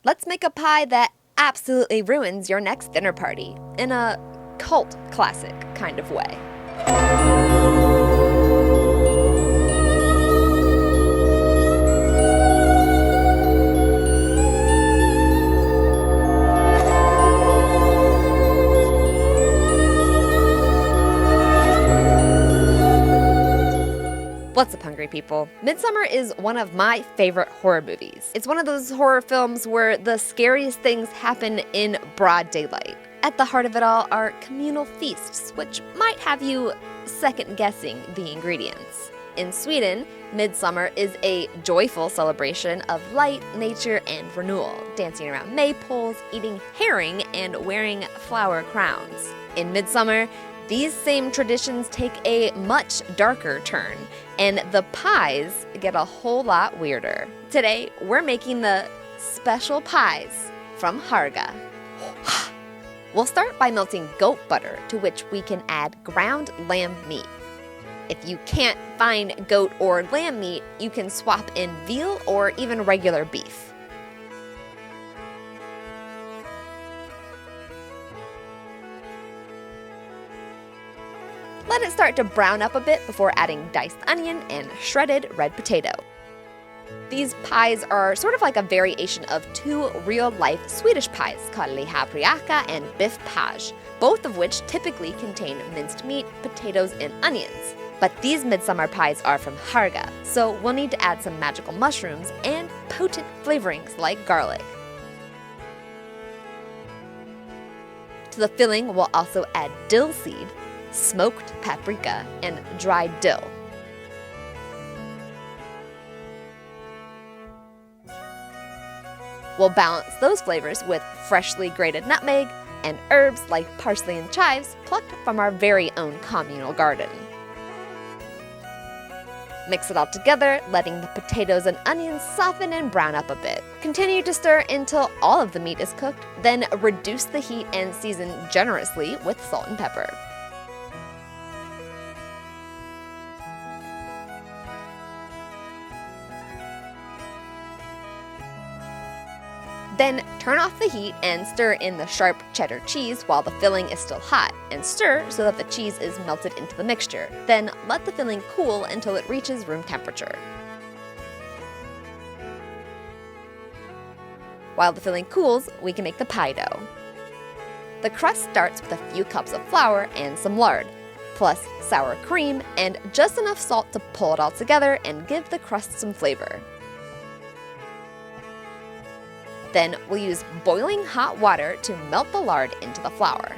Let's make a pie that absolutely ruins your next dinner party, in a cult classic kind of way. What's up, hungry people? Midsommar is one of my favorite horror movies. It's one of those horror films where the scariest things happen in broad daylight. At the heart of it all are communal feasts, which might have you second-guessing the ingredients. In Sweden, Midsommar is a joyful celebration of light, nature, and renewal, dancing around maypoles, eating herring, and wearing flower crowns. In Midsommar, these same traditions take a much darker turn, and the pies get a whole lot weirder. Today, we're making the special pies from Hårgan. We'll start by melting goat butter, to which we can add ground lamb meat. If you can't find goat or lamb meat, you can swap in veal or even regular beef. Let it start to brown up a bit before adding diced onion and shredded red potato. These pies are sort of like a variation of two real-life Swedish pies called lihapiirakka and biff paj, both of which typically contain minced meat, potatoes, and onions. But these Midsommar pies are from Hårgan, so we'll need to add some magical mushrooms and potent flavorings like garlic. To the filling, we'll also add dill seed, smoked paprika, and dried dill. We'll balance those flavors with freshly grated nutmeg and herbs like parsley and chives plucked from our very own communal garden. Mix it all together, letting the potatoes and onions soften and brown up a bit. Continue to stir until all of the meat is cooked, then reduce the heat and season generously with salt and pepper. Then turn off the heat and stir in the sharp cheddar cheese while the filling is still hot, and stir so that the cheese is melted into the mixture. Then let the filling cool until it reaches room temperature. While the filling cools, we can make the pie dough. The crust starts with a few cups of flour and some lard, plus sour cream and just enough salt to pull it all together and give the crust some flavor. Then we'll use boiling hot water to melt the lard into the flour.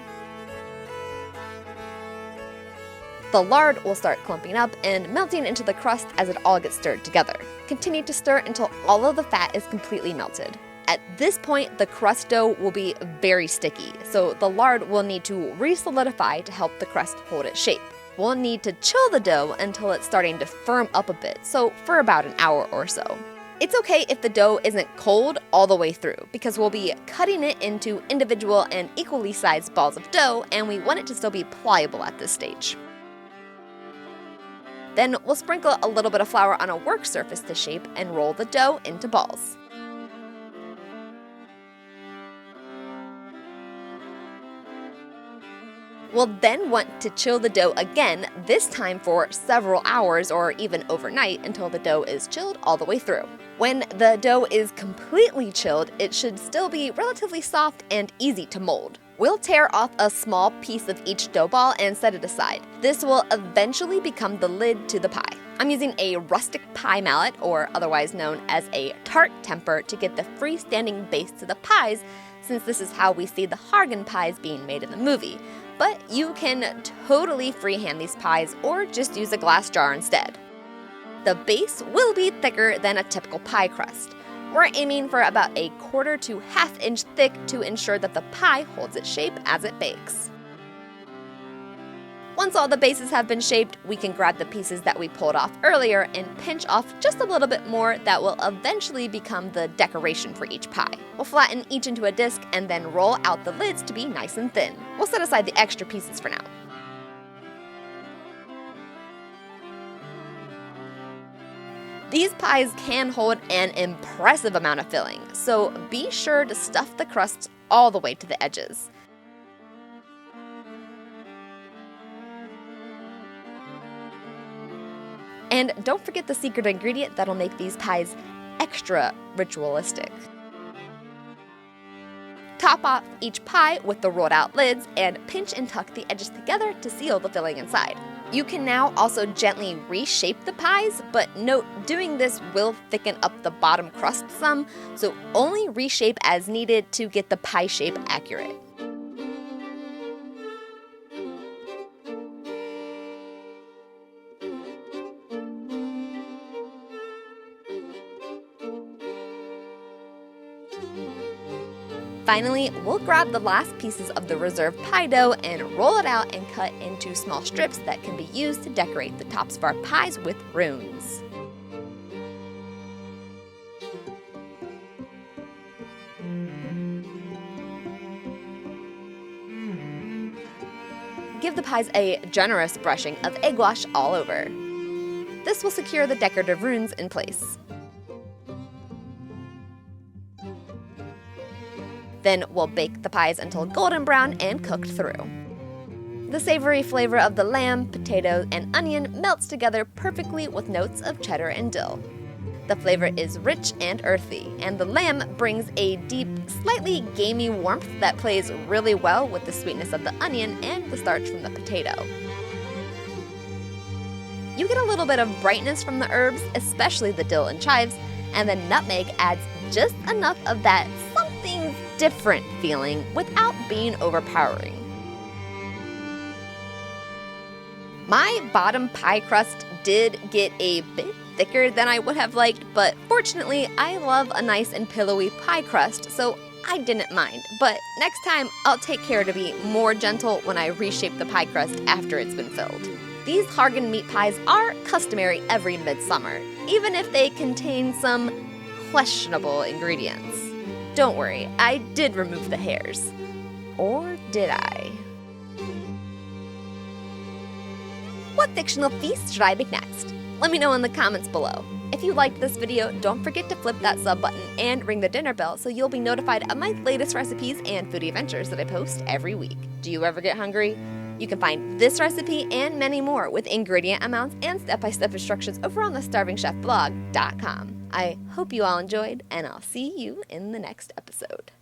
The lard will start clumping up and melting into the crust as it all gets stirred together. Continue to stir until all of the fat is completely melted. At this point, the crust dough will be very sticky, so the lard will need to re-solidify to help the crust hold its shape. We'll need to chill the dough until it's starting to firm up a bit, so for about an hour or so. It's okay if the dough isn't cold all the way through, because we'll be cutting it into individual and equally sized balls of dough, and we want it to still be pliable at this stage. Then we'll sprinkle a little bit of flour on a work surface to shape and roll the dough into balls. We'll then want to chill the dough again, this time for several hours or even overnight until the dough is chilled all the way through. When the dough is completely chilled, it should still be relatively soft and easy to mold. We'll tear off a small piece of each dough ball and set it aside. This will eventually become the lid to the pie. I'm using a rustic pie mallet, or otherwise known as a tart temper, to get the freestanding base to the pies, since this is how we see the Hårgan pies being made in the movie. But you can totally freehand these pies or just use a glass jar instead. The base will be thicker than a typical pie crust. We're aiming for about a 1/4 to 1/2 inch thick to ensure that the pie holds its shape as it bakes. Once all the bases have been shaped, we can grab the pieces that we pulled off earlier and pinch off just a little bit more that will eventually become the decoration for each pie. We'll flatten each into a disc and then roll out the lids to be nice and thin. We'll set aside the extra pieces for now. These pies can hold an impressive amount of filling, so be sure to stuff the crusts all the way to the edges. And don't forget the secret ingredient that'll make these pies extra ritualistic. Top off each pie with the rolled out lids and pinch and tuck the edges together to seal the filling inside. You can now also gently reshape the pies, but note doing this will thicken up the bottom crust some, so only reshape as needed to get the pie shape accurate. Finally, we'll grab the last pieces of the reserved pie dough and roll it out and cut into small strips that can be used to decorate the tops of our pies with runes. Give the pies a generous brushing of egg wash all over. This will secure the decorative runes in place. Then we'll bake the pies until golden brown and cooked through. The savory flavor of the lamb, potatoes, and onion melts together perfectly with notes of cheddar and dill. The flavor is rich and earthy, and the lamb brings a deep, slightly gamey warmth that plays really well with the sweetness of the onion and the starch from the potato. You get a little bit of brightness from the herbs, especially the dill and chives, and the nutmeg adds just enough of that something different feeling without being overpowering. My bottom pie crust did get a bit thicker than I would have liked, but fortunately I love a nice and pillowy pie crust, so I didn't mind. But next time I'll take care to be more gentle when I reshape the pie crust after it's been filled. These Hårgan meat pies are customary every midsummer, even if they contain some questionable ingredients. Don't worry, I did remove the hairs. Or did I? What fictional feast should I make next? Let me know in the comments below. If you liked this video, don't forget to flip that sub button and ring the dinner bell so you'll be notified of my latest recipes and foodie adventures that I post every week. Do you ever get hungry? You can find this recipe and many more with ingredient amounts and step-by-step instructions over on the starvingchefblog.com. I hope you all enjoyed, and I'll see you in the next episode.